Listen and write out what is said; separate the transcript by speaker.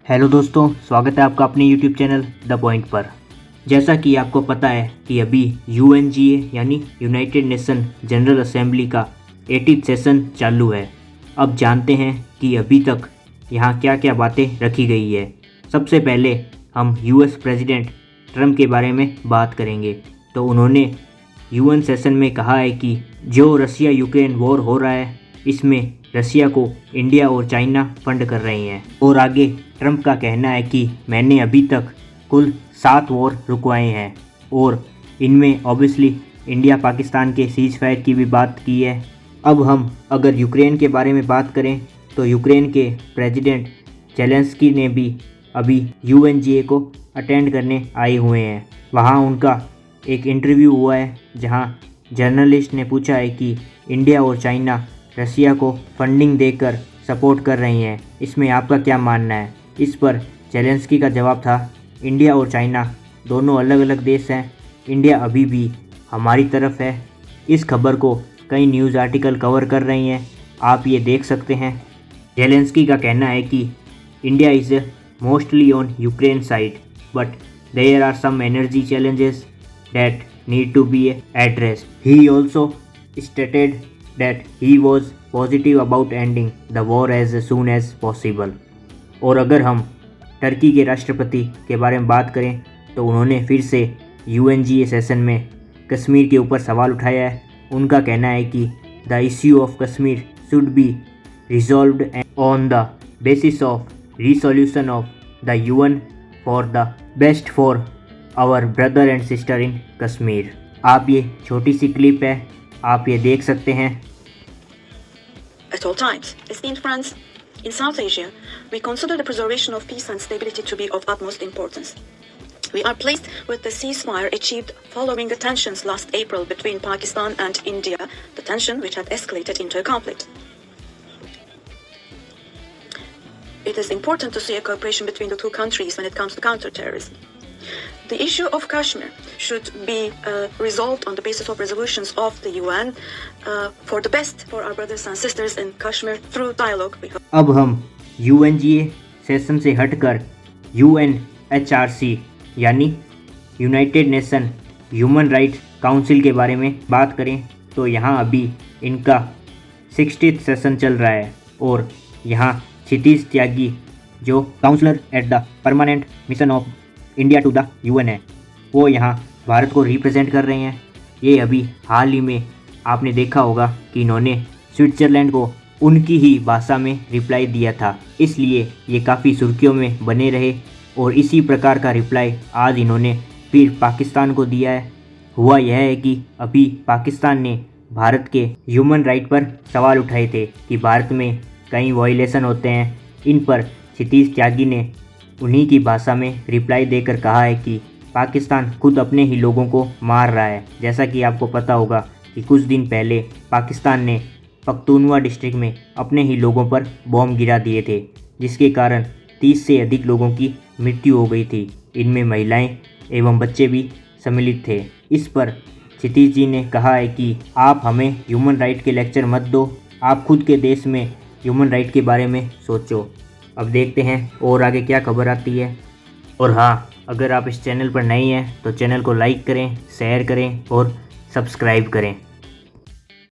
Speaker 1: Hello दोस्तों, स्वागत है आपका अपने यूट्यूब चैनल द पॉइंट पर। जैसा कि आपको पता है कि अभी यूएनजीए यानी यूनाइटेड नेशन जनरल असेंबली का 80th सेशन चालू है। अब जानते हैं कि अभी तक यहाँ क्या क्या बातें रखी गई है। सबसे पहले हम यूएस प्रेसिडेंट ट्रम्प के बारे में बात करेंगे। तो उन्होंने यूएन सेशन में कहा है कि जो रसिया यूक्रेन वॉर हो रहा है इसमें रसिया को इंडिया और चाइना फंड कर रही हैं। और आगे ट्रम्प का कहना है कि मैंने अभी तक कुल 7 वॉर रुकवाए हैं और इनमें ऑब्वियसली इंडिया पाकिस्तान के सीज फायर की भी बात की है। अब हम अगर यूक्रेन के बारे में बात करें तो यूक्रेन के प्रेसिडेंट जेलेंस्की ने भी अभी यूएनजीए को अटेंड करने आए हुए हैं। वहाँ उनका एक इंटरव्यू हुआ है जहाँ जर्नलिस्ट ने पूछा है कि इंडिया और चाइना रसिया को फंडिंग देकर सपोर्ट कर रही हैं, इसमें आपका क्या मानना है। इस पर जेलेंस्की का जवाब था, इंडिया और चाइना दोनों अलग अलग देश हैं, इंडिया अभी भी हमारी तरफ है। इस खबर को कई न्यूज़ आर्टिकल कवर कर रही हैं, आप ये देख सकते हैं। जेलेंस्की का कहना है कि India is mostly on Ukraine side but there are some energy challenges that need to be addressed. He also stated that he was positive about ending the war as soon as possible। और अगर हम Turkey के राष्ट्रपति के बारे में बात करें तो उन्होंने फिर से यूएनजीए सेशन में कश्मीर के ऊपर सवाल उठाया है। उनका कहना है कि the issue of Kashmir should be resolved on the basis of resolution of the UN for the best for our brother and sister in Kashmir. आप ये छोटी सी क्लिप है, आप ये देख सकते हैं।
Speaker 2: At all times, esteemed friends, in South Asia, we consider the preservation of peace and stability to be of utmost importance. We are pleased with the ceasefire achieved following the tensions last April between Pakistan and India, the tension which had escalated into a conflict. It is important to see a cooperation between the two countries when it comes to counterterrorism. The issue of Kashmir should be resolved on the basis of resolutions of the UN for the best for our brothers and sisters in Kashmir through dialogue.
Speaker 1: अब हम UNGA session से हटकर UNHRC यानी United nation human rights council के बारे में बात करें तो यहाँ अभी इनका 60th सेशन चल रहा है और यहाँ क्षितिज त्यागी जो counsellor at the permanent mission of India to the UN है, वो यहाँ भारत को रिप्रेजेंट कर रहे हैं। ये अभी हाल ही में आपने देखा होगा कि इन्होंने स्विट्ज़रलैंड को उनकी ही भाषा में रिप्लाई दिया था, इसलिए ये काफ़ी सुर्खियों में बने रहे और इसी प्रकार का रिप्लाई आज इन्होंने फिर पाकिस्तान को दिया है। हुआ यह है कि अभी पाकिस्तान ने भारत के ह्यूमन राइट पर सवाल उठाए थे कि भारत में कई वायलेशन होते हैं। इन पर क्षितिज त्यागी ने उन्हीं की भाषा में रिप्लाई देकर कहा है कि पाकिस्तान खुद अपने ही लोगों को मार रहा है। जैसा कि आपको पता होगा कि कुछ दिन पहले पाकिस्तान ने पख्तूनवा डिस्ट्रिक्ट में अपने ही लोगों पर बॉम्ब गिरा दिए थे, जिसके कारण 30 से अधिक लोगों की मृत्यु हो गई थी। इनमें महिलाएं एवं बच्चे भी सम्मिलित थे। इस पर क्षितिज जी ने कहा है कि आप हमें ह्यूमन राइट के लेक्चर मत दो, आप खुद के देश में ह्यूमन राइट के बारे में सोचो। अब देखते हैं और आगे क्या खबर आती है। और हाँ, अगर आप इस चैनल पर नए हैं तो चैनल को लाइक करें, शेयर करें और सब्सक्राइब करें।